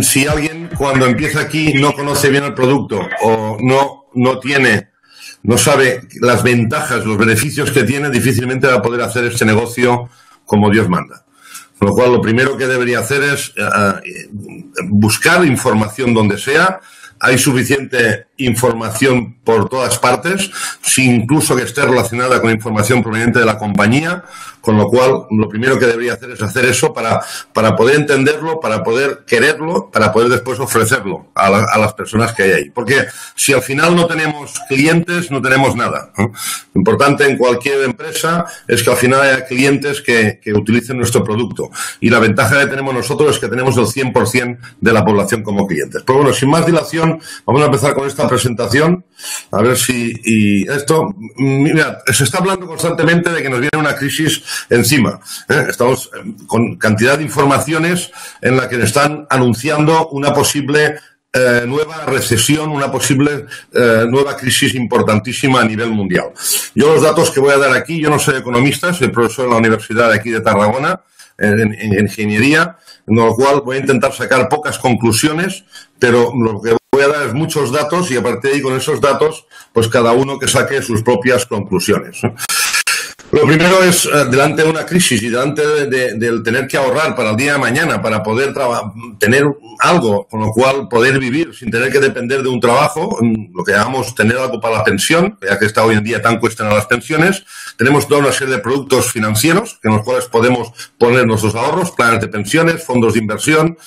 si alguien cuando empieza aquí no conoce bien el producto o no sabe las ventajas, los beneficios que tiene, difícilmente va a poder hacer este negocio como Dios manda. Con lo cual, lo primero que debería hacer es buscar información donde sea. Hay suficiente información por todas partes, incluso que esté relacionada con información proveniente de la compañía, con lo cual lo primero que debería hacer es hacer eso para poder entenderlo, para poder quererlo, para poder después ofrecerlo a las personas que hay ahí. Porque si al final no tenemos clientes, no tenemos nada, ¿no? Lo importante en cualquier empresa es que al final haya clientes que utilicen nuestro producto. Y la ventaja que tenemos nosotros es que tenemos el 100% de la población como clientes. Pero bueno, sin más dilación, vamos a empezar con esta presentación. A ver si... Y esto... Mira, se está hablando constantemente de que nos viene una crisis encima. Estamos con cantidad de informaciones en la que están anunciando una posible nueva recesión, una posible nueva crisis importantísima a nivel mundial. Yo los datos que voy a dar aquí, yo no soy economista, soy profesor en la Universidad de aquí de Tarragona, en ingeniería, con lo cual voy a intentar sacar pocas conclusiones, pero lo que voy a dar es muchos datos y a partir de ahí con esos datos, pues cada uno que saque sus propias conclusiones. Lo primero es, delante de una crisis y delante del tener que ahorrar para el día de mañana, para poder tener algo con lo cual poder vivir sin tener que depender de un trabajo, lo que llamamos tener algo para la pensión, ya que está hoy en día tan cuestionadas las pensiones, tenemos toda una serie de productos financieros en los cuales podemos poner nuestros ahorros, planes de pensiones, fondos de inversión,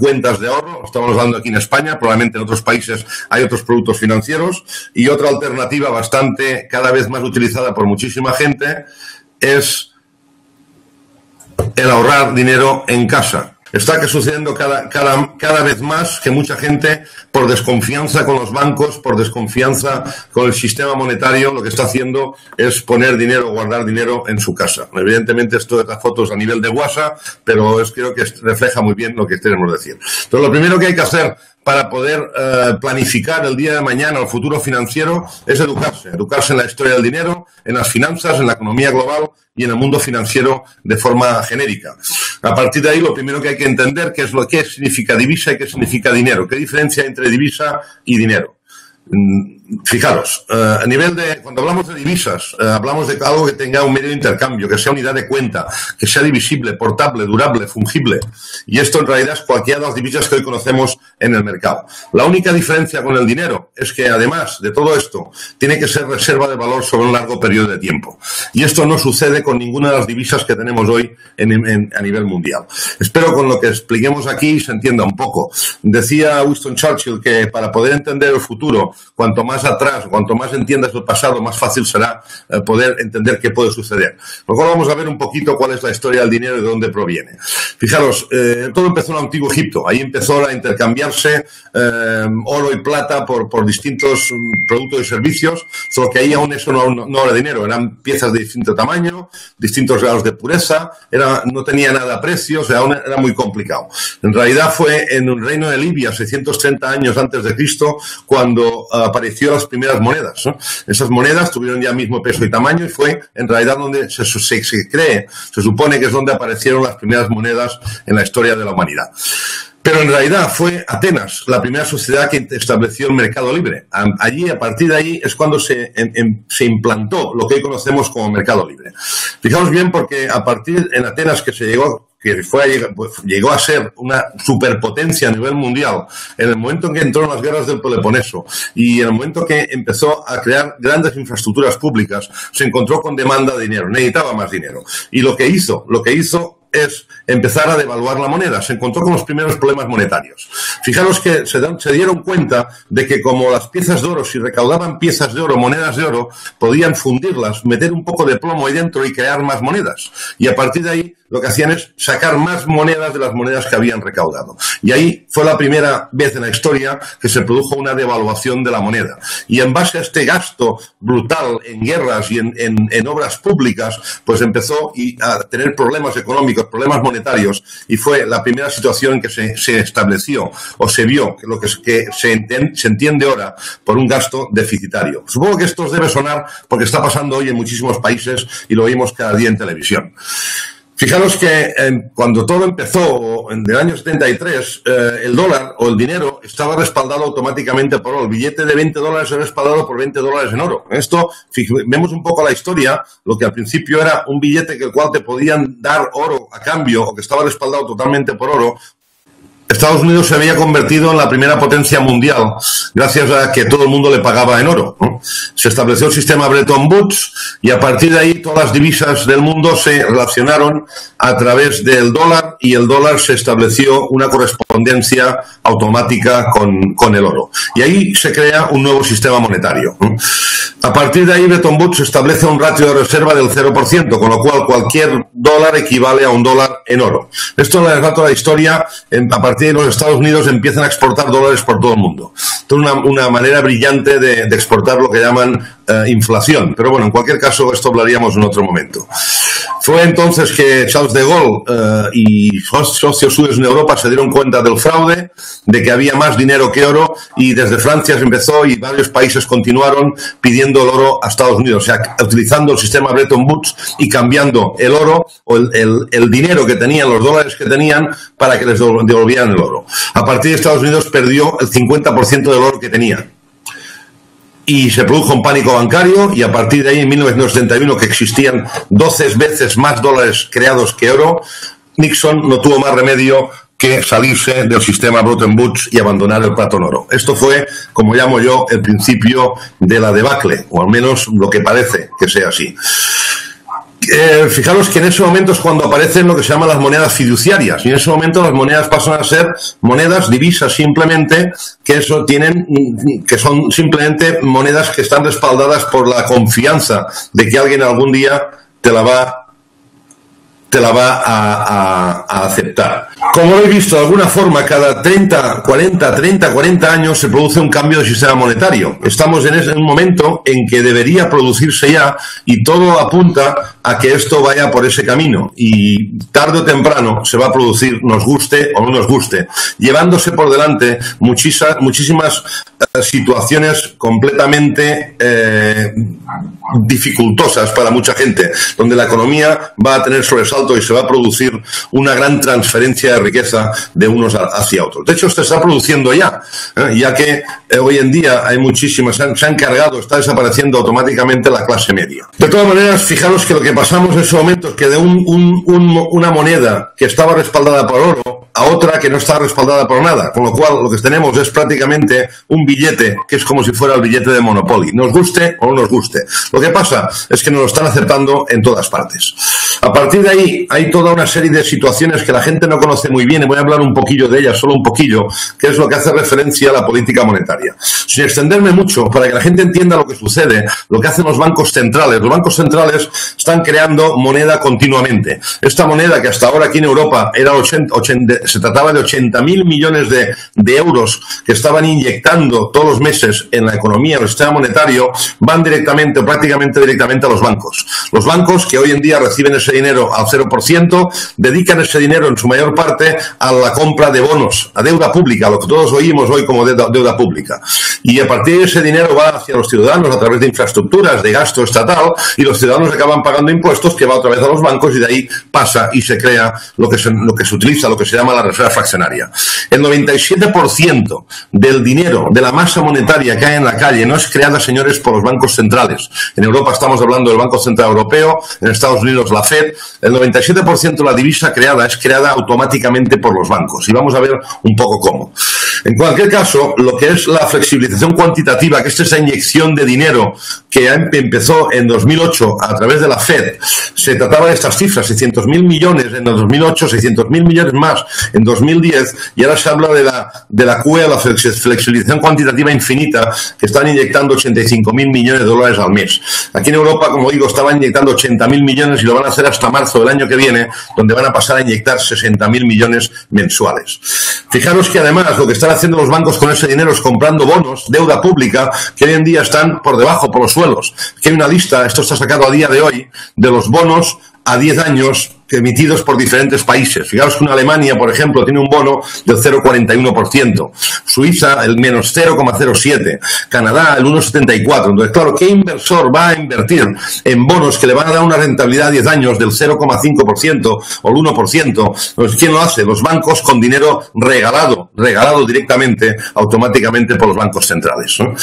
cuentas de ahorro. Estamos hablando aquí en España, probablemente en otros países hay otros productos financieros. Y otra alternativa bastante, cada vez más utilizada por muchísima gente, es el ahorrar dinero en casa. Está sucediendo cada vez más que mucha gente, por desconfianza con los bancos, por desconfianza con el sistema monetario, lo que está haciendo es poner dinero, guardar dinero en su casa. Evidentemente esto de las fotos a nivel de WhatsApp, pero creo que refleja muy bien lo que queremos decir. Entonces, lo primero que hay que hacer para poder planificar el día de mañana el futuro financiero es educarse en la historia del dinero, en las finanzas, en la economía global y en el mundo financiero de forma genérica. A partir de ahí, lo primero que hay que entender qué significa divisa y qué significa dinero, qué diferencia hay entre divisa y dinero. Fijaros, a nivel de, cuando hablamos de divisas, hablamos de algo que tenga un medio de intercambio, que sea unidad de cuenta, que sea divisible, portable, durable, fungible. Y esto en realidad es cualquiera de las divisas que hoy conocemos en el mercado. La única diferencia con el dinero es que además de todo esto, tiene que ser reserva de valor sobre un largo periodo de tiempo. Y esto no sucede con ninguna de las divisas que tenemos hoy a nivel mundial. Espero con lo que expliquemos aquí se entienda un poco. Decía Winston Churchill que para poder entender el futuro, cuanto más atrás, cuanto más entiendas el pasado, más fácil será poder entender qué puede suceder. Por lo cual vamos a ver un poquito cuál es la historia del dinero y de dónde proviene. Fijaros, todo empezó en el Antiguo Egipto. Ahí empezó a intercambiarse oro y plata por distintos productos y servicios, solo que ahí aún eso no era dinero. Eran piezas de distinto tamaño, distintos grados de pureza, no tenía nada a precio, o sea, aún era muy complicado. En realidad fue en el reino de Libia, 630 años antes de Cristo, cuando apareció las primeras monedas, ¿no? Esas monedas tuvieron ya mismo peso y tamaño y fue en realidad donde se supone que es donde aparecieron las primeras monedas en la historia de la humanidad. Pero en realidad fue Atenas la primera sociedad que estableció el mercado libre. Allí, a partir de ahí, es cuando se implantó lo que hoy conocemos como mercado libre. Fijaos bien, porque a partir en Atenas que llegó a ser una superpotencia a nivel mundial, en el momento en que entró en las guerras del Peloponeso y en el momento que empezó a crear grandes infraestructuras públicas, se encontró con demanda de dinero, necesitaba más dinero. Y lo que hizo es empezar a devaluar la moneda. Se encontró con los primeros problemas monetarios. Fijaros que se dieron cuenta de que como las piezas de oro, si recaudaban piezas de oro, monedas de oro, podían fundirlas, meter un poco de plomo ahí dentro y crear más monedas. Y a partir de ahí lo que hacían es sacar más monedas de las monedas que habían recaudado. Y ahí fue la primera vez en la historia que se produjo una devaluación de la moneda. Y en base a este gasto brutal en guerras y en obras públicas, pues empezó a tener problemas económicos, problemas monetarios, y fue la primera situación en que se estableció o se vio que lo que se entiende ahora por un gasto deficitario. Supongo que esto os debe sonar porque está pasando hoy en muchísimos países y lo oímos cada día en televisión. Fijaros que cuando todo empezó, en el año 73, el dólar o el dinero estaba respaldado automáticamente por oro. El billete de $20 era respaldado por $20 en oro. Esto, vemos un poco la historia, lo que al principio era un billete que el cual te podían dar oro a cambio o que estaba respaldado totalmente por oro. Estados Unidos se había convertido en la primera potencia mundial gracias a que todo el mundo le pagaba en oro, ¿no? Se estableció el sistema Bretton Woods y a partir de ahí todas las divisas del mundo se relacionaron a través del dólar y el dólar se estableció una correspondencia automática con el oro. Y ahí se crea un nuevo sistema monetario, ¿no? A partir de ahí Bretton Woods establece un ratio de reserva del 0%, con lo cual cualquier dólar equivale a un dólar en oro. Esto es el relato de la historia. A partir de los Estados Unidos empiezan a exportar dólares por todo el mundo. Esto es una manera brillante de exportar lo que llaman inflación. Pero bueno, en cualquier caso, esto hablaríamos en otro momento. Fue entonces que Charles de Gaulle y socios suyos en Europa se dieron cuenta del fraude, de que había más dinero que oro, y desde Francia se empezó y varios países continuaron pidiendo el oro a Estados Unidos, o sea, utilizando el sistema Bretton Woods y cambiando el oro o el dinero que tenían, los dólares que tenían, para que les devolvieran el oro. A partir de Estados Unidos perdió el 50% del oro que tenía. Y se produjo un pánico bancario y a partir de ahí, en 1971, que existían 12 veces más dólares creados que oro, Nixon no tuvo más remedio que salirse del sistema Bretton Woods y abandonar el platón oro. Esto fue, como llamo yo, el principio de la debacle, o al menos lo que parece que sea así. Fijaros que en ese momento es cuando aparecen lo que se llaman las monedas fiduciarias, y en ese momento las monedas pasan a ser monedas, divisas simplemente, que son simplemente monedas que están respaldadas por la confianza de que alguien algún día te la va a aceptar. Como lo he visto de alguna forma, cada 40 años se produce un cambio de sistema monetario. Estamos en un momento en que debería producirse ya y todo apunta a que esto vaya por ese camino y tarde o temprano se va a producir, nos guste o no nos guste, llevándose por delante muchísimas situaciones completamente dificultosas para mucha gente, donde la economía va a tener sobresalto y se va a producir una gran transferencia de riqueza de unos hacia otros. De hecho, esto está produciendo ya que hoy en día hay muchísimas, se han cargado, está desapareciendo automáticamente la clase media. De todas maneras, fijaros que lo que pasamos en esos momentos es que de una moneda que estaba respaldada por oro a otra que no está respaldada por nada, con lo cual lo que tenemos es prácticamente un billete que es como si fuera el billete de Monopoly, nos guste o no nos guste. Lo que pasa es que nos lo están aceptando en todas partes. A partir de ahí hay toda una serie de situaciones que la gente no conoce muy bien, y voy a hablar un poquillo de ellas, solo un poquillo, que es lo que hace referencia a la política monetaria. Sin extenderme mucho, para que la gente entienda lo que sucede, lo que hacen los bancos centrales. Los bancos centrales están creando moneda continuamente. Esta moneda, que hasta ahora aquí en Europa era se trataba de 80.000 millones de euros que estaban inyectando todos los meses en la economía, en el sistema monetario, van directamente o prácticamente directamente a los bancos. Los bancos, que hoy en día reciben ese dinero al 0%, dedican ese dinero en su mayor parte a la compra de bonos, a deuda pública, lo que todos oímos hoy como deuda pública. Y a partir de ese dinero va hacia los ciudadanos a través de infraestructuras, de gasto estatal, y los ciudadanos acaban pagando impuestos que va otra vez a los bancos, y de ahí pasa y se crea lo que se utiliza, lo que se llama la reserva fraccionaria. El 97% del dinero, de la masa monetaria que hay en la calle, no es creada, señores, por los bancos centrales. En Europa estamos hablando del Banco Central Europeo, en Estados Unidos la Fed. El 97% de la divisa creada es creada automáticamente por los bancos. Y vamos a ver un poco cómo. En cualquier caso, lo que es la flexibilización cuantitativa, que es esa inyección de dinero que empezó en 2008 a través de la Fed, se trataba de estas cifras, 600.000 millones en el 2008, 600.000 millones más en 2010, y ahora se habla de la QE, la flexibilización cuantitativa infinita, que están inyectando 85.000 millones de dólares al mes. Aquí en Europa, como digo, estaban inyectando 80.000 millones y lo van a hacer hasta marzo del año que viene, donde van a pasar a inyectar 60.000 millones mensuales. Fijaros que además lo que están haciendo los bancos con ese dinero es comprando bonos, deuda pública, que hoy en día están por los suelos. Aquí hay una lista, esto está sacado a día de hoy, de los bonos a 10 años emitidos por diferentes países. Fijaros que una Alemania, por ejemplo, tiene un bono del 0,41%, Suiza el menos 0,07%, Canadá el 1,74%. Entonces, claro, ¿qué inversor va a invertir en bonos que le van a dar una rentabilidad a 10 años del 0,5% o el 1%? Pues, ¿quién lo hace? Los bancos con dinero regalado directamente, automáticamente por los bancos centrales, ¿no?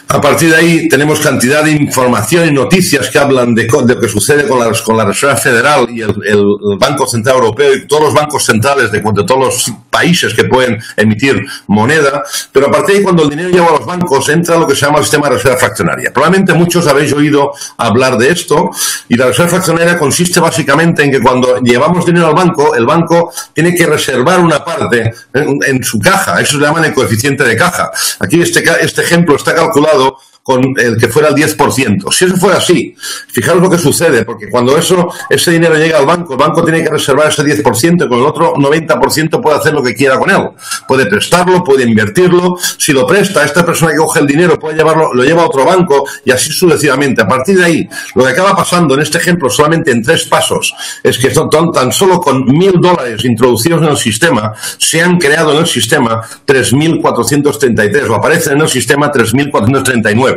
A partir de ahí tenemos cantidad de información y noticias que hablan de lo que sucede con la Reserva Federal y el Banco Central Europeo y todos los bancos centrales de todos los países que pueden emitir moneda, pero a partir de ahí, cuando el dinero llega a los bancos, entra lo que se llama el sistema de reserva fraccionaria. Probablemente muchos habéis oído hablar de esto, y la reserva fraccionaria consiste básicamente en que cuando llevamos dinero al banco, el banco tiene que reservar una parte en su caja. Eso se llama el coeficiente de caja. Aquí este ejemplo está calculado con el que fuera el 10%. Si eso fuera así, fijaros lo que sucede, porque cuando ese dinero llega al banco, el banco tiene que reservar ese 10%, y con el otro 90% puede hacer lo que quiera con él. Puede prestarlo, puede invertirlo. Si lo presta, esta persona que coge el dinero puede lo lleva a otro banco, y así sucesivamente. A partir de ahí, lo que acaba pasando en este ejemplo solamente en 3 pasos es que tan solo con $1.000 introducidos en el sistema, se han creado en el sistema 3.433, o aparecen en el sistema 3.439.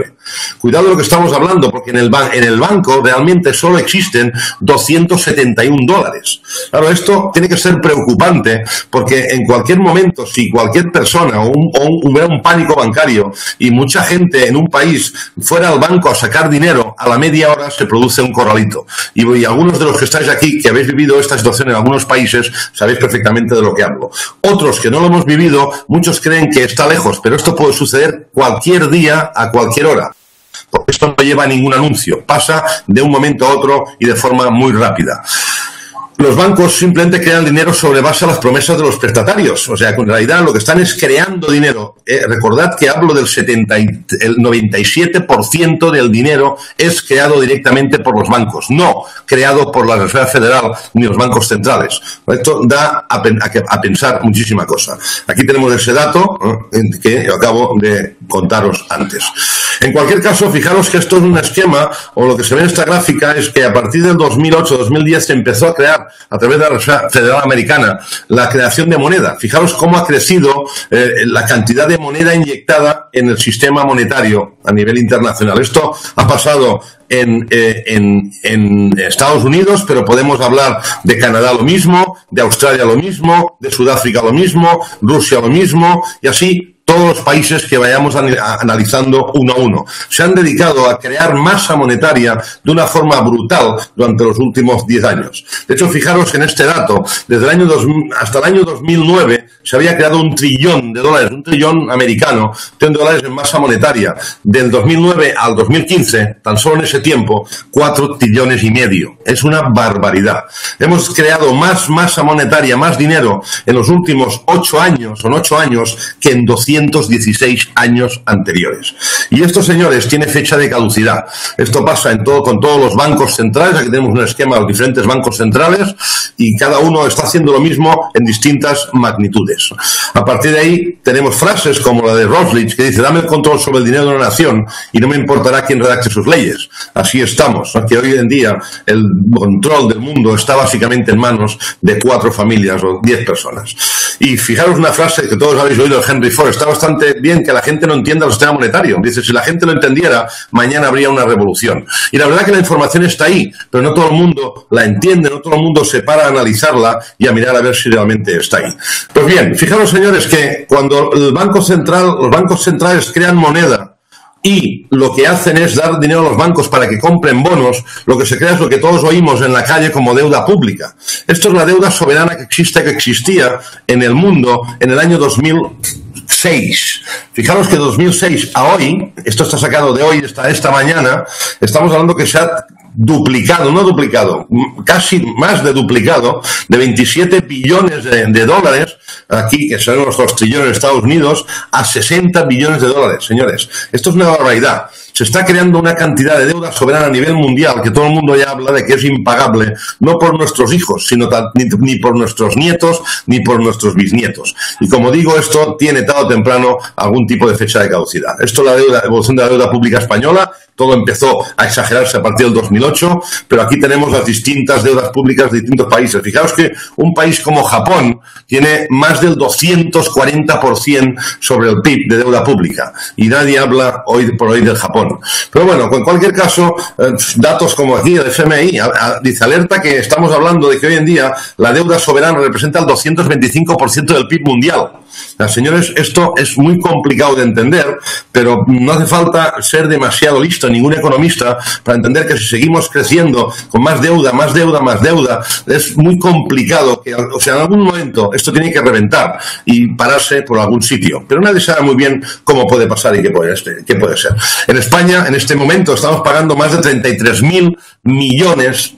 Cuidado lo que estamos hablando, porque en el banco realmente solo existen $271. Claro, esto tiene que ser preocupante, porque en cualquier momento, si cualquier persona hubiera un pánico bancario y mucha gente en un país fuera al banco a sacar dinero, a la media hora se produce un corralito. Y algunos de los que estáis aquí, que habéis vivido esta situación en algunos países, sabéis perfectamente de lo que hablo. Otros que no lo hemos vivido, muchos creen que está lejos, pero esto puede suceder cualquier día, a cualquier hora, porque esto no lleva ningún anuncio, pasa de un momento a otro y de forma muy rápida. Los bancos simplemente crean dinero sobre base a las promesas de los prestatarios. O sea, que en realidad lo que están es creando dinero. Recordad que hablo del el 97% del dinero es creado directamente por los bancos, no creado por la Reserva Federal ni los bancos centrales. Esto da a pensar muchísima cosa. Aquí tenemos ese dato que acabo de contaros antes. En cualquier caso, fijaros que esto es un esquema, o lo que se ve en esta gráfica es que a partir del 2008-2010 se empezó a crear, a través de la Reserva Federal Americana, la creación de moneda. Fijaros cómo ha crecido la cantidad de moneda inyectada en el sistema monetario a nivel internacional. Esto ha pasado en Estados Unidos, pero podemos hablar de Canadá lo mismo, de Australia lo mismo, de Sudáfrica lo mismo, Rusia lo mismo, y así todos los países que vayamos analizando uno a uno. Se han dedicado a crear masa monetaria de una forma brutal durante los últimos 10 años. De hecho, fijaros en este dato, desde el año 2000 hasta el año 2009 se había creado $1 trillón, un trillón americano, $1 en masa monetaria. Del 2009 al 2015, tan solo en ese tiempo, 4,5 trillones. Es una barbaridad. Hemos creado más masa monetaria, más dinero en los últimos 8 años que en 216 años anteriores. Y esto, señores, tiene fecha de caducidad. Esto pasa con todos los bancos centrales. Aquí tenemos un esquema de los diferentes bancos centrales y cada uno está haciendo lo mismo en distintas magnitudes. A partir de ahí tenemos frases como la de Roslich, que dice: dame el control sobre el dinero de una nación y no me importará quién redacte sus leyes. Así estamos, que hoy en día el control del mundo está básicamente en manos de 4 familias o 10 personas. Y fijaros una frase que todos habéis oído de Henry Ford. Está bastante bien que la gente no entienda el sistema monetario. Dice: si la gente lo entendiera, mañana habría una revolución. Y la verdad que la información está ahí, pero no todo el mundo la entiende, no todo el mundo se para a analizarla y a mirar a ver si realmente está ahí. Pues bien, fijaros, señores, que cuando los bancos centrales crean moneda y lo que hacen es dar dinero a los bancos para que compren bonos, lo que se crea es lo que todos oímos en la calle como deuda pública. Esto es la deuda soberana que existía en el mundo en el año 2006. Fijaros que de 2006 a hoy, esto está sacado de hoy, esta mañana, estamos hablando que se ha casi más de duplicado, de 27 billones de dólares, aquí, que son los 2 trillones de Estados Unidos, a 60 billones de dólares, señores. Esto es una barbaridad. Se está creando una cantidad de deuda soberana a nivel mundial que todo el mundo ya habla de que es impagable, no por nuestros hijos, sino ni por nuestros nietos, ni por nuestros bisnietos. Y como digo, esto tiene tarde o temprano algún tipo de fecha de caducidad. Esto es la evolución de la deuda pública española, todo empezó a exagerarse a partir del 2008, pero aquí tenemos las distintas deudas públicas de distintos países. Fijaos que un país como Japón tiene más del 240% sobre el PIB de deuda pública y nadie habla hoy por hoy del Japón. Pero bueno, en cualquier caso, datos como aquí el FMI dice, alerta que estamos hablando de que hoy en día la deuda soberana representa el 225% del PIB mundial. Señores, esto es muy complicado de entender, pero no hace falta ser demasiado listo, ningún economista, para entender que si seguimos creciendo con más deuda, es muy complicado que, o sea, en algún momento esto tiene que reventar y pararse por algún sitio. Pero nadie sabe muy bien cómo puede pasar y qué puede ser. En España, en este momento, estamos pagando más de 33.000 millones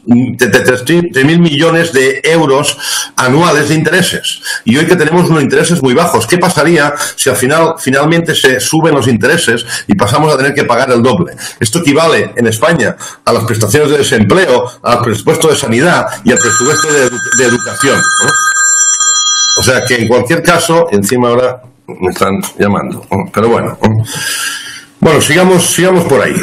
de euros anuales de intereses. Y hoy que tenemos unos intereses muy bajos, ¿qué pasaría si al finalmente se suben los intereses y pasamos a tener que pagar el doble? Esto equivale en España a las prestaciones de desempleo, al presupuesto de sanidad y al presupuesto de educación, ¿no? O sea que en cualquier caso, encima ahora me están llamando, pero bueno. Bueno, sigamos por ahí.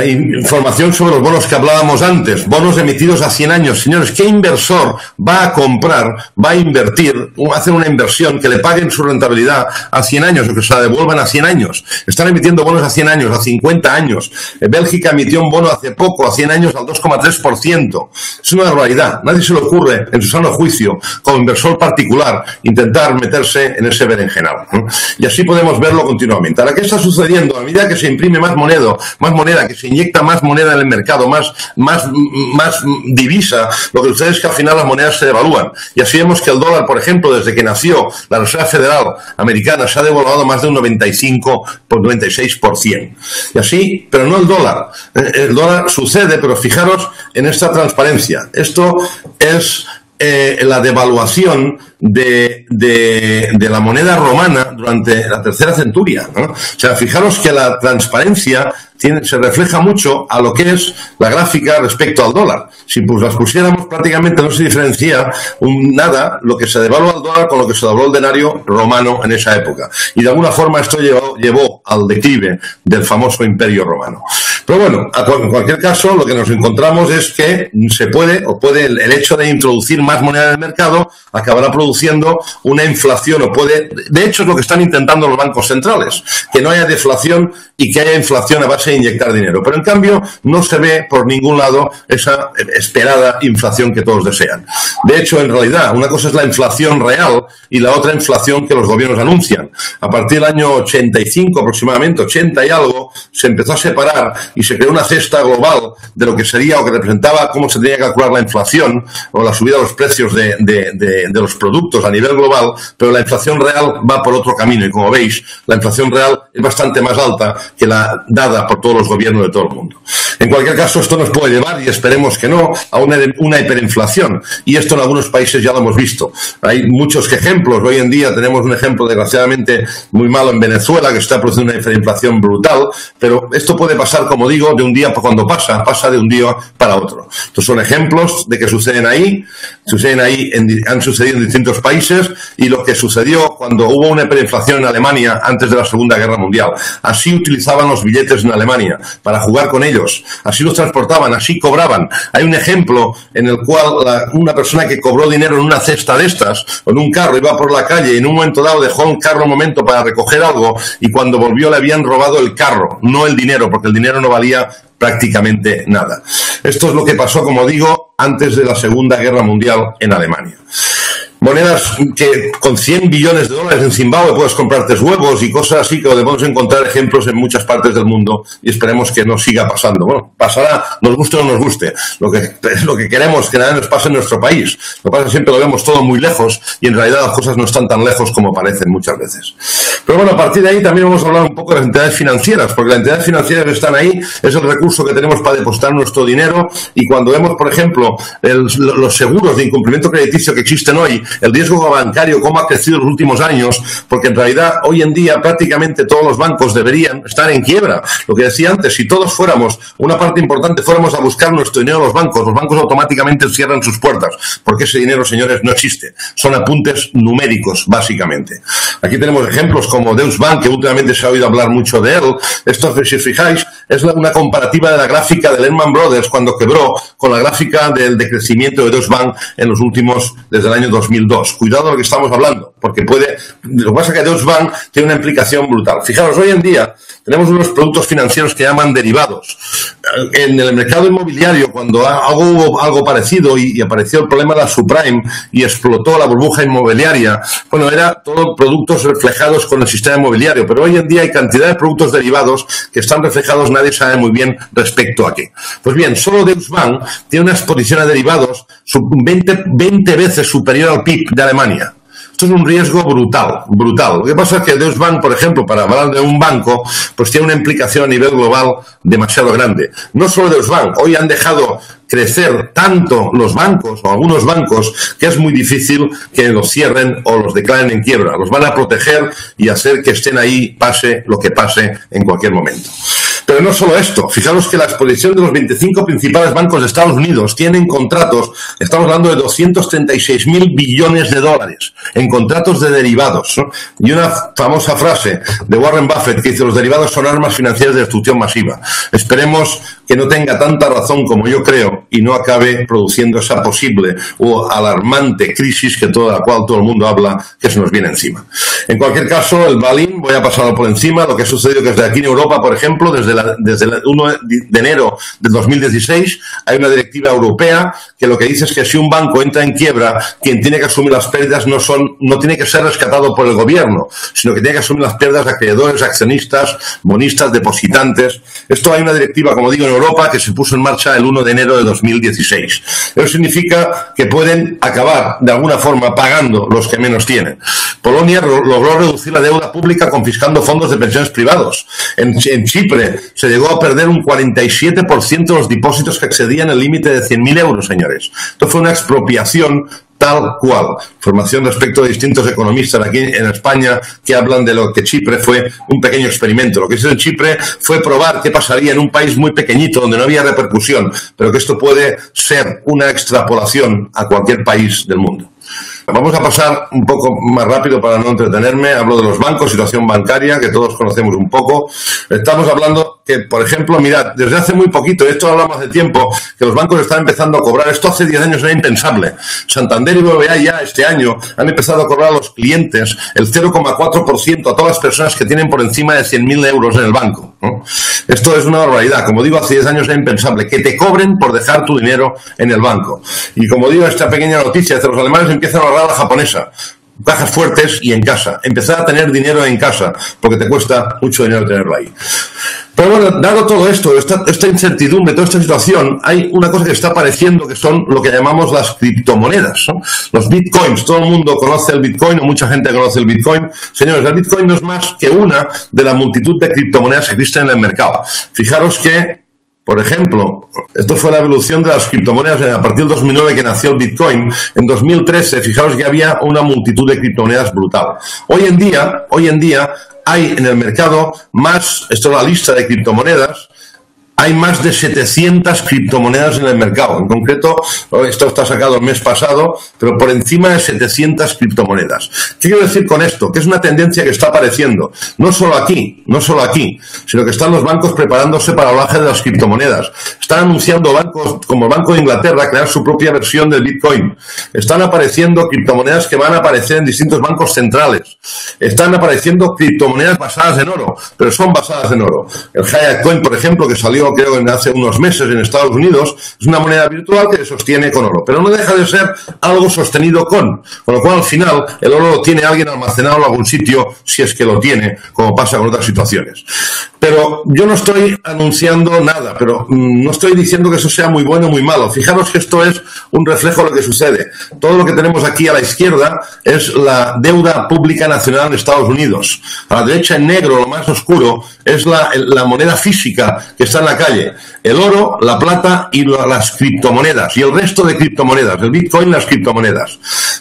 Información sobre los bonos que hablábamos antes. Bonos emitidos a 100 años. Señores, ¿qué inversor va a comprar, va a invertir, hacer una inversión que le paguen su rentabilidad a 100 años o que se la devuelvan a 100 años? Están emitiendo bonos a 100 años, a 50 años. Bélgica emitió un bono hace poco, a 100 años, al 2,3%. Es una barbaridad. Nadie se le ocurre, en su sano juicio, como inversor particular, intentar meterse en ese berenjenal. Y así podemos verlo continuamente. Ahora, ¿qué está sucediendo? A medida que se imprime más moneda, que se inyecta más moneda en el mercado, más divisa, lo que sucede es que al final las monedas se devalúan. Y así vemos que el dólar, por ejemplo, desde que nació la Reserva Federal Americana, se ha devaluado más de un 96%. Y así, pero no el dólar. El dólar sucede, pero fijaros en esta transparencia. Esto es la devaluación de la moneda romana durante la tercera centuria, ¿no? O sea, fijaros que la transparencia se refleja mucho a lo que es la gráfica respecto al dólar. Si pues las pusiéramos, prácticamente no se diferencia nada lo que se devalúa al dólar con lo que se devaluó el denario romano en esa época. Y de alguna forma esto llevó al declive del famoso Imperio Romano. Pero bueno, en cualquier caso, lo que nos encontramos es que el hecho de introducir más moneda en el mercado acabará produciendo una inflación, de hecho es lo que están intentando los bancos centrales, que no haya deflación y que haya inflación a base de inyectar dinero. Pero en cambio no se ve por ningún lado esa esperada inflación que todos desean. De hecho, en realidad, una cosa es la inflación real y la otra inflación que los gobiernos anuncian. A partir del año 85 aproximadamente, 80 y algo, se empezó a separar y se creó una cesta global de lo que sería o que representaba cómo se tenía que calcular la inflación o la subida de los precios de los productos a nivel global, pero la inflación real va por otro camino y como veis, la inflación real es bastante más alta que la dada por todos los gobiernos de todo el mundo. En cualquier caso, esto nos puede llevar, y esperemos que no, a una hiperinflación. Y esto en algunos países ya lo hemos visto. Hay muchos ejemplos. Hoy en día tenemos un ejemplo desgraciadamente muy malo en Venezuela, que está produciendo una hiperinflación brutal, pero esto puede pasar, como digo, de un día, cuando pasa de un día para otro. Estos son ejemplos de que suceden ahí, han sucedido en distintos países, y lo que sucedió cuando hubo una hiperinflación en Alemania antes de la Segunda Guerra Mundial. Así utilizaban los billetes en Alemania para jugar con ellos, así los transportaban, así cobraban. Hay un ejemplo en el cual una persona que cobró dinero en una cesta de estas, o en un carro, iba por la calle y en un momento dado dejó el carro un momento para recoger algo y cuando volvió le habían robado el carro, no el dinero, porque el dinero no valía prácticamente nada. Esto es lo que pasó, como digo, antes de la Segunda Guerra Mundial en Alemania. Monedas que con 100 billones de dólares en Zimbabue puedes comprarte huevos y cosas así, que podemos encontrar ejemplos en muchas partes del mundo y esperemos que no siga pasando. Bueno, pasará, nos guste o no nos guste. Lo que queremos que nada nos pase en nuestro país. Lo que pasa es que siempre lo vemos todo muy lejos y en realidad las cosas no están tan lejos como parecen muchas veces. Pero bueno, a partir de ahí también vamos a hablar un poco de las entidades financieras, porque las entidades financieras que están ahí es el recurso que tenemos para depositar nuestro dinero, y cuando vemos, por ejemplo, los seguros de incumplimiento crediticio que existen hoy, el riesgo bancario, cómo ha crecido en los últimos años, porque en realidad hoy en día prácticamente todos los bancos deberían estar en quiebra. Lo que decía antes, si todos fuéramos, una parte importante, fuéramos a buscar nuestro dinero a los bancos automáticamente cierran sus puertas, porque ese dinero, señores, no existe. Son apuntes numéricos, básicamente. Aquí tenemos ejemplos como Deutsche Bank, que últimamente se ha oído hablar mucho de él. Esto, si os fijáis, es una comparativa de la gráfica de Lehman Brothers cuando quebró con la gráfica del decrecimiento de Deutsche Bank en los últimos, desde el año 2002. Cuidado de lo que estamos hablando, porque lo que pasa es que Deutsche Bank tiene una implicación brutal. Fijaros, hoy en día tenemos unos productos financieros que llaman derivados. En el mercado inmobiliario, cuando hubo algo parecido y apareció el problema de la subprime y explotó la burbuja inmobiliaria, bueno, era todo productos reflejados con el sistema inmobiliario, pero hoy en día hay cantidad de productos derivados que están reflejados, nadie sabe muy bien respecto a qué. Pues bien, solo Deutsche Bank tiene una exposición a derivados 20 veces superior al PIB de Alemania. Esto es un riesgo brutal. Lo que pasa es que Deutsche Bank, por ejemplo, para hablar de un banco, pues tiene una implicación a nivel global demasiado grande. No solo Deutsche Bank, hoy han dejado crecer tanto los bancos o algunos bancos que es muy difícil que los cierren o los declaren en quiebra. Los van a proteger y hacer que estén ahí, pase lo que pase en cualquier momento. Pero no solo esto, fijaros que la exposición de los 25 principales bancos de Estados Unidos tienen contratos, estamos hablando de 236.000 billones de dólares en contratos de derivados, ¿no? Y una famosa frase de Warren Buffett que dice: los derivados son armas financieras de destrucción masiva. Esperemos que no tenga tanta razón como yo creo y no acabe produciendo esa posible o alarmante crisis de la cual todo el mundo habla, que se nos viene encima. En cualquier caso, el bail-in, voy a pasarlo por encima, lo que ha sucedido que desde aquí en Europa, por ejemplo, desde el 1 de enero del 2016, hay una directiva europea que lo que dice es que si un banco entra en quiebra, quien tiene que asumir las pérdidas no tiene que ser rescatado por el gobierno, sino que tiene que asumir las pérdidas de acreedores, accionistas, bonistas, depositantes. Esto hay una directiva, como digo, en Europa que se puso en marcha el 1 de enero de 2016. Eso significa que pueden acabar de alguna forma pagando los que menos tienen. Polonia logró reducir la deuda pública confiscando fondos de pensiones privados. En Chipre se llegó a perder un 47% de los depósitos que excedían el límite de 100.000 euros, señores. Esto fue una expropiación tal cual. Información respecto de distintos economistas aquí en España que hablan de lo que Chipre fue un pequeño experimento. Lo que hizo en Chipre fue probar qué pasaría en un país muy pequeñito donde no había repercusión, pero que esto puede ser una extrapolación a cualquier país del mundo. Vamos a pasar un poco más rápido para no entretenerme. Hablo de los bancos, situación bancaria, que todos conocemos un poco. Estamos hablando que, por ejemplo, mirad, desde hace muy poquito, y esto hablamos de tiempo, que los bancos están empezando a cobrar. Esto hace 10 años era impensable. Santander y BBVA ya este año han empezado a cobrar a los clientes el 0,4% a todas las personas que tienen por encima de 100.000 euros en el banco, ¿no? Esto es una barbaridad. Como digo, hace 10 años era impensable que te cobren por dejar tu dinero en el banco. Y como digo, esta pequeña noticia, los alemanes empiezan a ahorrar a la japonesa. Cajas fuertes y en casa. Empezar a tener dinero en casa, porque te cuesta mucho dinero tenerlo ahí. Pero bueno, dado todo esto, esta incertidumbre, toda esta situación, hay una cosa que está apareciendo que son lo que llamamos las criptomonedas, ¿no? Los bitcoins. Todo el mundo conoce el bitcoin, o mucha gente conoce el bitcoin. Señores, el bitcoin no es más que una de la multitud de criptomonedas que existen en el mercado. Fijaros que, por ejemplo, esto fue la evolución de las criptomonedas a partir del 2009 que nació el Bitcoin. En 2013, fijaros que había una multitud de criptomonedas brutal. Hoy en día hay en el mercado más, esto es la lista de criptomonedas, hay más de 700 criptomonedas en el mercado. En concreto, esto está sacado el mes pasado, pero por encima de 700 criptomonedas. ¿Qué quiero decir con esto? Que es una tendencia que está apareciendo. No solo aquí, sino que están los bancos preparándose para el auge de las criptomonedas. Están anunciando bancos como el Banco de Inglaterra crear su propia versión del Bitcoin. Están apareciendo criptomonedas que van a aparecer en distintos bancos centrales. Están apareciendo criptomonedas basadas en oro, pero son basadas en oro. El Hayek Coin, por ejemplo, que salió creo que hace unos meses en Estados Unidos, es una moneda virtual que se sostiene con oro, pero no deja de ser algo sostenido con lo cual al final el oro lo tiene alguien almacenado en algún sitio, si es que lo tiene, como pasa con otras situaciones. Pero yo no estoy anunciando nada, pero no estoy diciendo que eso sea muy bueno o muy malo. Fijaros que esto es un reflejo de lo que sucede. Todo lo que tenemos aquí a la izquierda es la deuda pública nacional en Estados Unidos. A la derecha, en negro, lo más oscuro, es la moneda física que está en la la calle: el oro, la plata y las criptomonedas, y el resto de criptomonedas, el Bitcoin, las criptomonedas.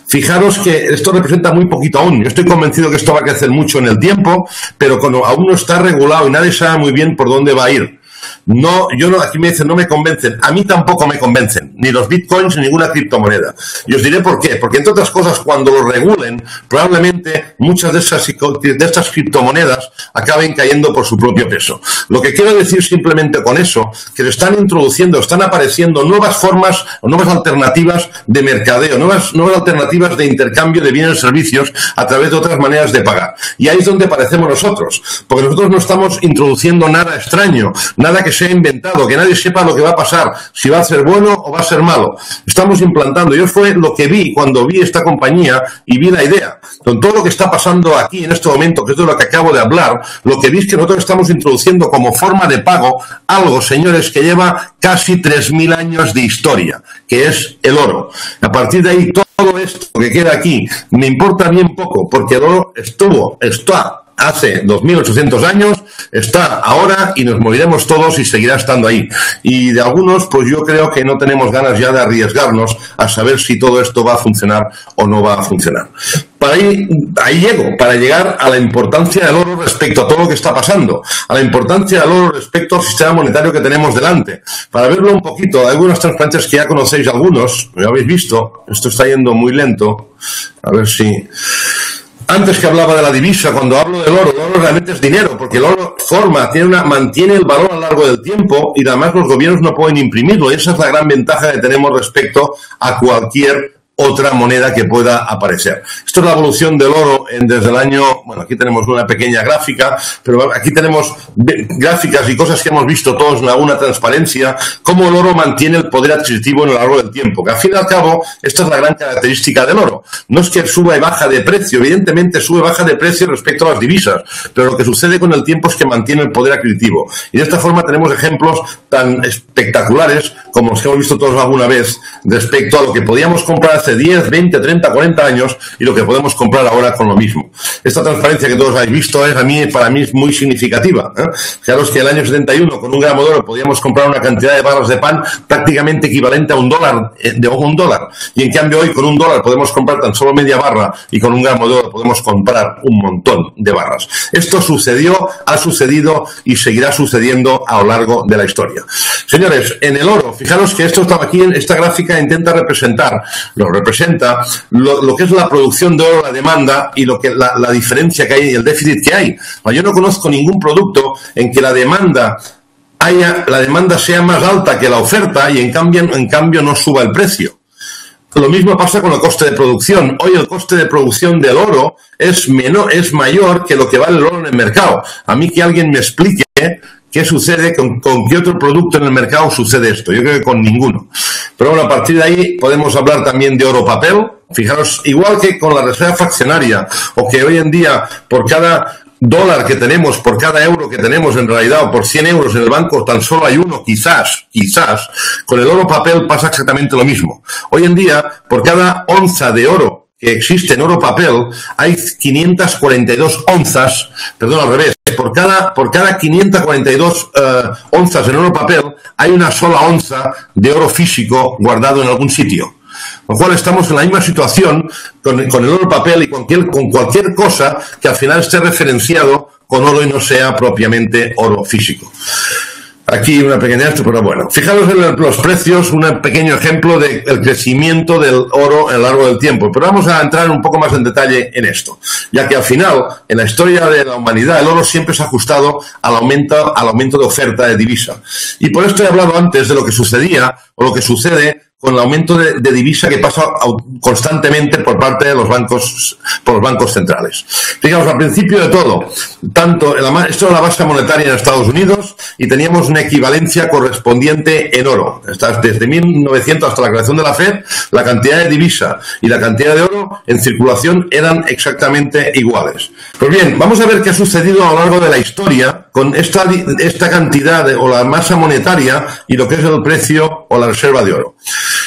Fijaros que esto representa muy poquito aún. Yo estoy convencido que esto va a crecer mucho en el tiempo, pero cuando aún no está regulado y nadie sabe muy bien por dónde va a ir. No, aquí me dicen, no me convencen. A mí tampoco me convencen, ni los bitcoins ni ninguna criptomoneda. Y os diré por qué. Porque, entre otras cosas, cuando lo regulen, probablemente muchas de estas criptomonedas acaben cayendo por su propio peso. Lo que quiero decir simplemente con eso, que se están introduciendo, están apareciendo nuevas formas o nuevas alternativas de mercadeo, nuevas alternativas de intercambio de bienes y servicios a través de otras maneras de pagar. Y ahí es donde aparecemos nosotros, porque nosotros no estamos introduciendo nada extraño, nada que sea inventado, que nadie sepa lo que va a pasar, si va a ser bueno o va a ser malo. Estamos implantando. Yo fue lo que vi cuando vi esta compañía y vi la idea. Con todo lo que está pasando aquí en este momento, que es de lo que acabo de hablar, lo que vi es que nosotros estamos introduciendo como forma de pago algo, señores, que lleva casi 3.000 años de historia, que es el oro. A partir de ahí, todo esto que queda aquí me importa bien poco, porque el oro está hace 2.800 años, está ahora y nos moriremos todos y seguirá estando ahí. Y de algunos, pues yo creo que no tenemos ganas ya de arriesgarnos a saber si todo esto va a funcionar o no va a funcionar. Ahí llego, para llegar a la importancia del oro respecto a todo lo que está pasando, a la importancia del oro respecto al sistema monetario que tenemos delante. Para verlo un poquito, hay algunas transparencias que ya conocéis algunos, lo habéis visto, esto está yendo muy lento, a ver si... Antes que hablaba de la divisa, cuando hablo del oro, el oro realmente es dinero, porque el oro mantiene el valor a lo largo del tiempo y además los gobiernos no pueden imprimirlo. Y esa es la gran ventaja que tenemos respecto a cualquier otra moneda que pueda aparecer. Esto es la evolución del oro desde el año... Bueno, aquí tenemos una pequeña gráfica, pero aquí tenemos gráficas y cosas que hemos visto todos en alguna transparencia, cómo el oro mantiene el poder adquisitivo en lo largo del tiempo, que al fin y al cabo, esta es la gran característica del oro. No es que suba y baja de precio, evidentemente sube y baja de precio respecto a las divisas, pero lo que sucede con el tiempo es que mantiene el poder adquisitivo. Y de esta forma tenemos ejemplos tan espectaculares como los que hemos visto todos alguna vez respecto a lo que podíamos comprar hace 10, 20, 30, 40 años y lo que podemos comprar ahora con lo mismo. Esta transparencia que todos habéis visto para mí es muy significativa. Fijaros que el año 71 con 1 gramo de oro podíamos comprar una cantidad de barras de pan prácticamente equivalente a $1, y en cambio hoy con $1 podemos comprar tan solo media barra y con 1 gramo de oro podemos comprar un montón de barras. Esto sucedió, ha sucedido y seguirá sucediendo a lo largo de la historia. Señores, en el oro, fijaros que esto está aquí en esta gráfica, intenta representa lo que es la producción de oro, la demanda y la diferencia que hay y el déficit que hay. Yo no conozco ningún producto en que la demanda sea más alta que la oferta y en cambio no suba el precio. Lo mismo pasa con el coste de producción. Hoy el coste de producción del oro es mayor que lo que vale el oro en el mercado. A mí que alguien me explique ¿qué sucede? ¿Con qué otro producto en el mercado sucede esto? Yo creo que con ninguno. Pero bueno, a partir de ahí podemos hablar también de oro papel. Fijaros, igual que con la reserva fraccionaria, o que hoy en día por cada dólar que tenemos, por cada euro que tenemos en realidad, o por 100 euros en el banco, tan solo hay uno, quizás, con el oro papel pasa exactamente lo mismo. Hoy en día, por cada onza de oro que existe en oro papel, hay 542 onzas, perdón, al revés, por cada 542 onzas en oro papel, hay una sola onza de oro físico guardado en algún sitio. Con lo cual estamos en la misma situación con el oro papel y con cualquier cosa que al final esté referenciado con oro y no sea propiamente oro físico. Aquí una pequeña esto, pero bueno. Fijaros en los precios, un pequeño ejemplo del crecimiento del oro a lo largo del tiempo. Pero vamos a entrar un poco más en detalle en esto, ya que al final, en la historia de la humanidad, el oro siempre se ha ajustado al aumento de oferta de divisa. Y por esto he hablado antes de lo que sucedía o lo que sucede con el aumento de divisa que pasa constantemente por parte de los bancos centrales. Digamos, al principio de todo, esto era la base monetaria en Estados Unidos y teníamos una equivalencia correspondiente en oro. Desde 1900 hasta la creación de la FED, la cantidad de divisa y la cantidad de oro en circulación eran exactamente iguales. Pues bien, vamos a ver qué ha sucedido a lo largo de la historia con esta cantidad o la masa monetaria y lo que es el precio o la reserva de oro.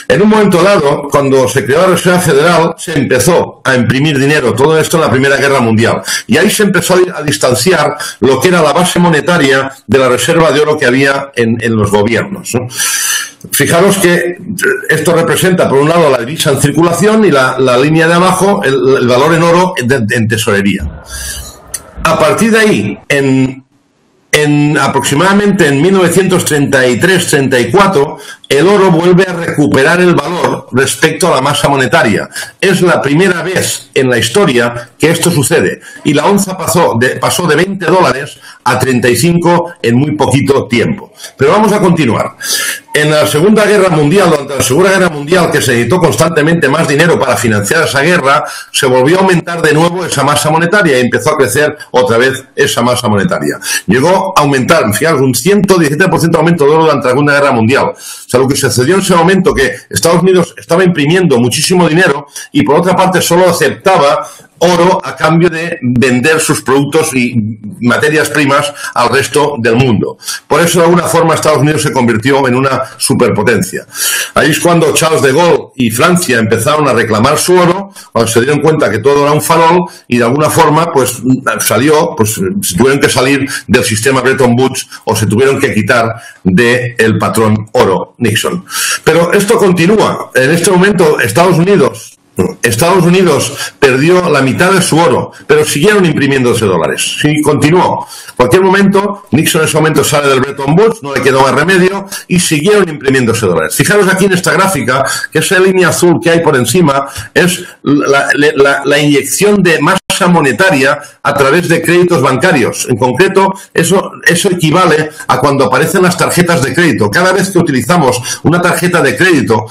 En un momento dado, cuando se creó la Reserva Federal, se empezó a imprimir dinero, todo esto en la Primera Guerra Mundial. Y ahí se empezó a distanciar lo que era la base monetaria de la reserva de oro que había en los gobiernos, ¿no? Fijaros que esto representa, por un lado, la divisa en circulación y la línea de abajo, el valor en oro en tesorería. A partir de ahí, aproximadamente en 1933-34, el oro vuelve a recuperar el valor respecto a la masa monetaria. Es la primera vez en la historia que esto sucede. Y la onza pasó de $20 a 35 en muy poquito tiempo. Pero vamos a continuar. En la Segunda Guerra Mundial, durante la Segunda Guerra Mundial, que se necesitó constantemente más dinero para financiar esa guerra, se volvió a aumentar de nuevo esa masa monetaria y empezó a crecer otra vez esa masa monetaria. Llegó a aumentar, fijaros, un 117% de aumento de oro durante la Segunda Guerra Mundial. O sea, lo que sucedió en ese momento que Estados Unidos estaba imprimiendo muchísimo dinero y por otra parte solo aceptaba oro a cambio de vender sus productos y materias primas al resto del mundo. Por eso, de alguna forma, Estados Unidos se convirtió en una superpotencia. Ahí es cuando Charles de Gaulle y Francia empezaron a reclamar su oro, cuando se dieron cuenta que todo era un farol y de alguna forma, pues se tuvieron que salir del sistema Bretton Woods o se tuvieron que quitar del patrón oro Nixon. Pero esto continúa. En este momento, Estados Unidos perdió la mitad de su oro, pero siguieron imprimiéndose dólares. Sí, continuó. En cualquier momento, Nixon en ese momento sale del Bretton Woods, no le quedó más remedio, y siguieron imprimiéndose dólares. Fijaros aquí en esta gráfica, que esa línea azul que hay por encima es la inyección de masa monetaria a través de créditos bancarios. En concreto, eso equivale a cuando aparecen las tarjetas de crédito. Cada vez que utilizamos una tarjeta de crédito,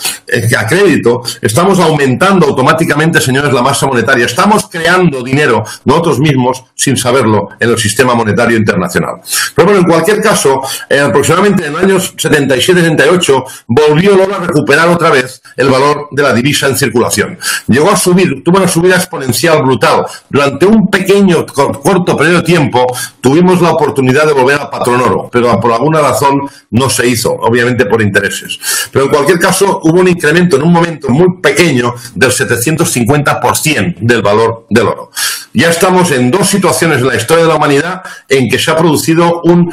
a crédito, estamos aumentando automáticamente, señores, la masa monetaria. Estamos creando dinero nosotros mismos sin saberlo en el sistema monetario internacional. Pero bueno, en cualquier caso, aproximadamente en los años 77-78 volvió el oro a recuperar otra vez el valor de la divisa en circulación. Llegó a subir, tuvo una subida exponencial brutal. Durante un pequeño, corto periodo de tiempo, tuvimos la oportunidad de volver al patrón oro, pero por alguna razón no se hizo, obviamente por intereses. Pero en cualquier caso, hubo un incremento en un momento muy pequeño del 750% del valor del oro. Ya estamos en dos situaciones en la historia de la humanidad en que se ha producido un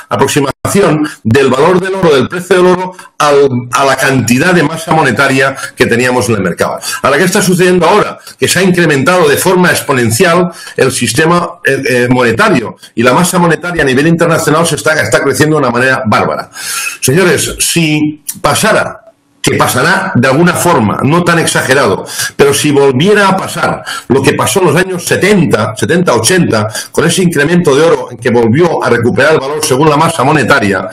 aproximación del valor del oro, del precio del oro, a la cantidad de masa monetaria que teníamos en el mercado. Ahora, ¿qué está sucediendo ahora? Que se ha incrementado de forma exponencial el sistema monetario y la masa monetaria a nivel internacional está creciendo de una manera bárbara. Señores, si pasara, que pasará de alguna forma, no tan exagerado, pero si volviera a pasar lo que pasó en los años 70, 80, con ese incremento de oro en que volvió a recuperar el valor según la masa monetaria,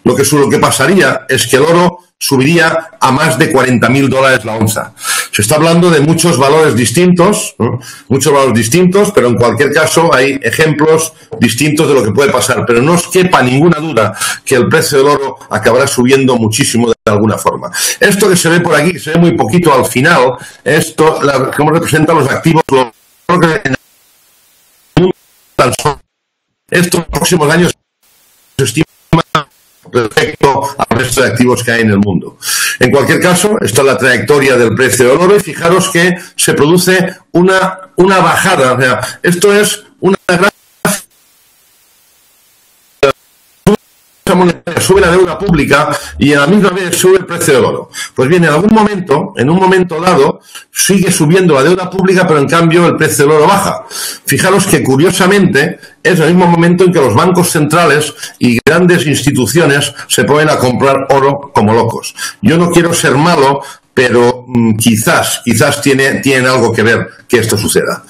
lo que pasaría es que el oro subiría a más de $40.000 la onza. Se está hablando de muchos valores distintos, ¿no? Muchos valores distintos, pero en cualquier caso hay ejemplos distintos de lo que puede pasar. Pero no os quepa ninguna duda que el precio del oro acabará subiendo muchísimo de alguna forma. Esto que se ve por aquí, que se ve muy poquito al final, esto, cómo representa los activos, estos próximos años se estima respecto al resto de activos que hay en el mundo. En cualquier caso, esta es la trayectoria del precio del oro y fijaros que se produce una bajada. O sea, esto es una gran monetaria, sube la deuda pública y a la misma vez sube el precio del oro. Pues bien, en un momento dado, sigue subiendo la deuda pública, pero en cambio el precio del oro baja. Fijaros que curiosamente es el mismo momento en que los bancos centrales y grandes instituciones se ponen a comprar oro como locos. Yo no quiero ser malo, pero quizás tienen algo que ver que esto suceda.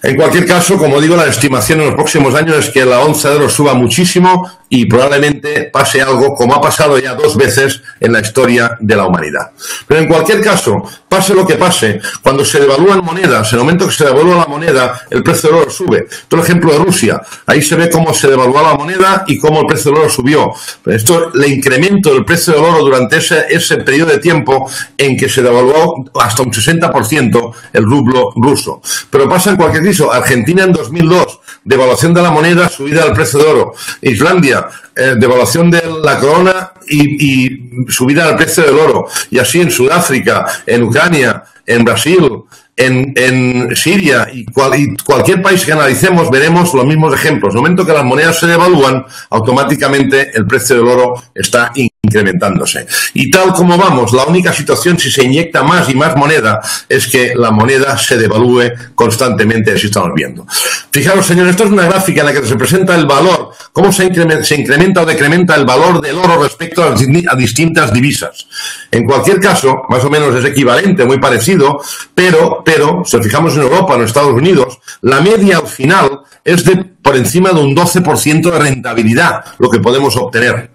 En cualquier caso, como digo, la estimación en los próximos años es que la onza de oro suba muchísimo y probablemente pase algo como ha pasado ya 2 veces en la historia de la humanidad. Pero en cualquier caso, pase lo que pase, cuando se devalúan monedas, en el momento que se devalúa la moneda, el precio del oro sube. Todo el ejemplo de Rusia, ahí se ve cómo se devaluó la moneda y cómo el precio del oro subió. Esto, el incremento del precio del oro durante ese periodo de tiempo en que se devaluó hasta un 60% el rublo ruso. Pero pasa en cualquier caso, Argentina en 2002, devaluación de la moneda, subida del precio de oro. Islandia, China, devaluación de la corona y subida del precio del oro. Y así en Sudáfrica, en Ucrania, en Brasil, en Siria y cualquier país que analicemos veremos los mismos ejemplos. En el momento que las monedas se devalúan, automáticamente el precio del oro está incrementándose. Y tal como vamos, la única situación si se inyecta más y más moneda es que la moneda se devalúe constantemente, así estamos viendo. Fijaros, señores, esto es una gráfica en la que se presenta el valor, cómo se incrementa o decrementa el valor del oro respecto a distintas divisas. En cualquier caso, más o menos es equivalente, muy parecido, pero si nos fijamos en Europa o en Estados Unidos, la media al final es de por encima de un 12% de rentabilidad, lo que podemos obtener.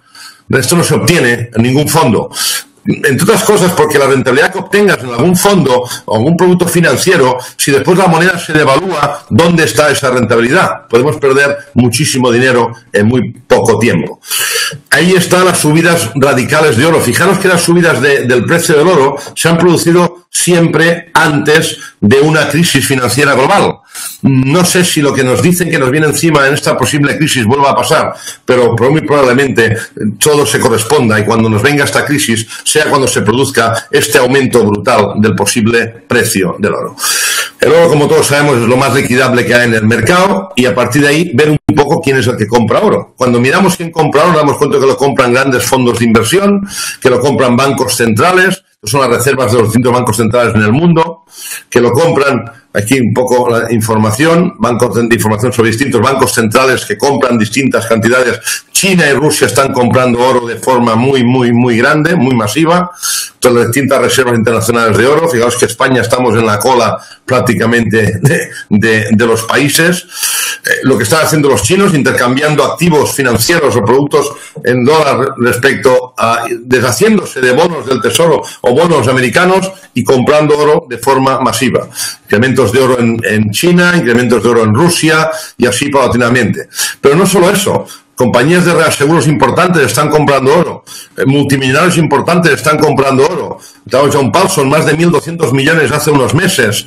Esto no se obtiene en ningún fondo. Entre otras cosas, porque la rentabilidad que obtengas en algún fondo o algún producto financiero, si después la moneda se devalúa, ¿dónde está esa rentabilidad? Podemos perder muchísimo dinero en muy poco tiempo. Ahí están las subidas radicales de oro. Fijaros que las subidas del precio del oro se han producido siempre antes de una crisis financiera global. No sé si lo que nos dicen que nos viene encima en esta posible crisis vuelva a pasar, pero muy probablemente todo se corresponda y cuando nos venga esta crisis sea cuando se produzca este aumento brutal del posible precio del oro. El oro, como todos sabemos, es lo más liquidable que hay en el mercado y a partir de ahí ver un poco quién es el que compra oro. Cuando miramos quién compra oro, nos damos cuenta que lo compran grandes fondos de inversión, que lo compran bancos centrales, que son las reservas de los distintos bancos centrales en el mundo, que lo compran, aquí un poco la información, bancos de información sobre distintos bancos centrales que compran distintas cantidades. China y Rusia están comprando oro de forma muy grande, muy masiva. Todas las distintas reservas internacionales de oro. Fijaos que España estamos en la cola prácticamente de los países. Lo que están haciendo los chinos, intercambiando activos financieros o productos en dólar respecto a deshaciéndose de bonos del tesoro o bonos americanos y comprando oro de forma masiva. Incrementos de oro en China, incrementos de oro en Rusia y así paulatinamente. Pero no solo eso. Compañías de reaseguros importantes están comprando oro. Multimillonarios importantes están comprando oro. John Paulson, más de 1.200 millones hace unos meses.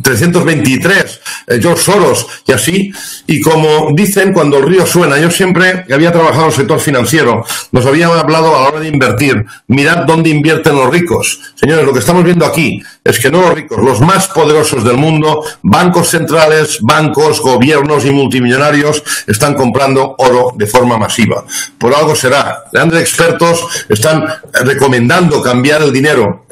323. George Soros y así. Y como dicen, cuando el río suena, yo siempre había trabajado en el sector financiero, nos habían hablado a la hora de invertir. Mirad dónde invierten los ricos. Señores, lo que estamos viendo aquí es que no los ricos, los más poderosos del mundo, bancos centrales, bancos, gobiernos y multimillonarios están comprando oro de forma masiva. Por algo será. Grandes expertos están recomendando cambiar el dinero,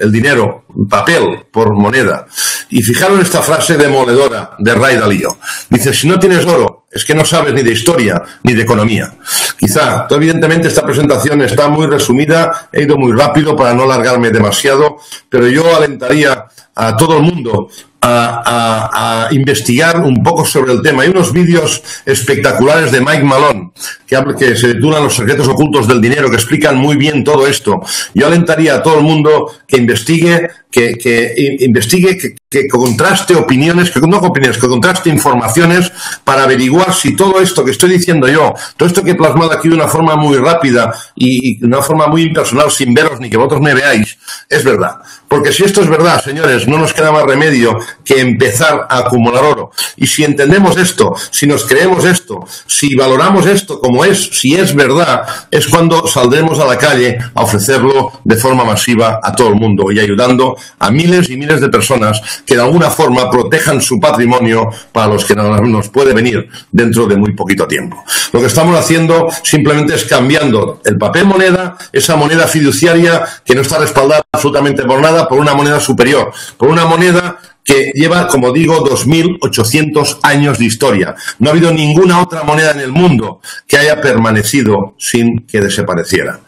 papel, por moneda. Y fijaros esta frase demoledora de Ray Dalio. Dice, si no tienes oro, es que no sabes ni de historia ni de economía. Quizá, evidentemente esta presentación está muy resumida, he ido muy rápido para no alargarme demasiado, pero yo alentaría a todo el mundo a investigar un poco sobre el tema. Hay unos vídeos espectaculares de Mike Malone que se titulan Los secretos ocultos del dinero, que explican muy bien todo esto. Yo alentaría a todo el mundo que investigue, que contraste opiniones, que contraste informaciones para averiguar si todo esto que estoy diciendo yo, todo esto que he plasmado aquí de una forma muy rápida y de una forma muy impersonal, sin veros ni que vosotros me veáis, es verdad. Porque si esto es verdad, señores, no nos queda más remedio que empezar a acumular oro. Y si entendemos esto, si nos creemos esto, si valoramos esto como es, si es verdad, es cuando saldremos a la calle a ofrecerlo de forma masiva a todo el mundo y ayudando a miles y miles de personas que de alguna forma protejan su patrimonio para los que nos puede venir dentro de muy poquito tiempo. Lo que estamos haciendo simplemente es cambiando el papel moneda, esa moneda fiduciaria que no está respaldada absolutamente por nada, por una moneda superior, por una moneda que lleva, como digo, 2.800 años de historia. No ha habido ninguna otra moneda en el mundo que haya permanecido sin que desapareciera.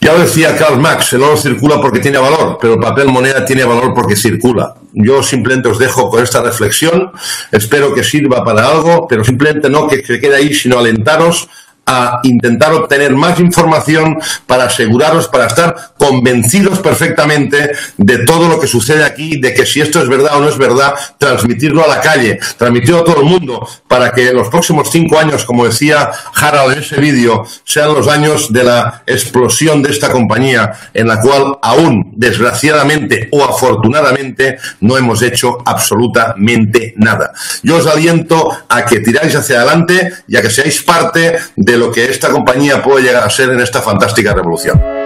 Ya lo decía Karl Marx, el oro circula porque tiene valor, pero el papel moneda tiene valor porque circula. Yo simplemente os dejo con esta reflexión, espero que sirva para algo, pero simplemente no que se quede ahí, sino alentaros a intentar obtener más información para aseguraros, para estar convencidos perfectamente de todo lo que sucede aquí, de que si esto es verdad o no es verdad, transmitirlo a la calle, transmitirlo a todo el mundo, para que en los próximos 5 años, como decía Harald en ese vídeo, sean los años de la explosión de esta compañía, en la cual aún, desgraciadamente o afortunadamente, no hemos hecho absolutamente nada. Yo os aliento a que tiráis hacia adelante y a que seáis parte de lo que esta compañía puede llegar a ser en esta fantástica revolución.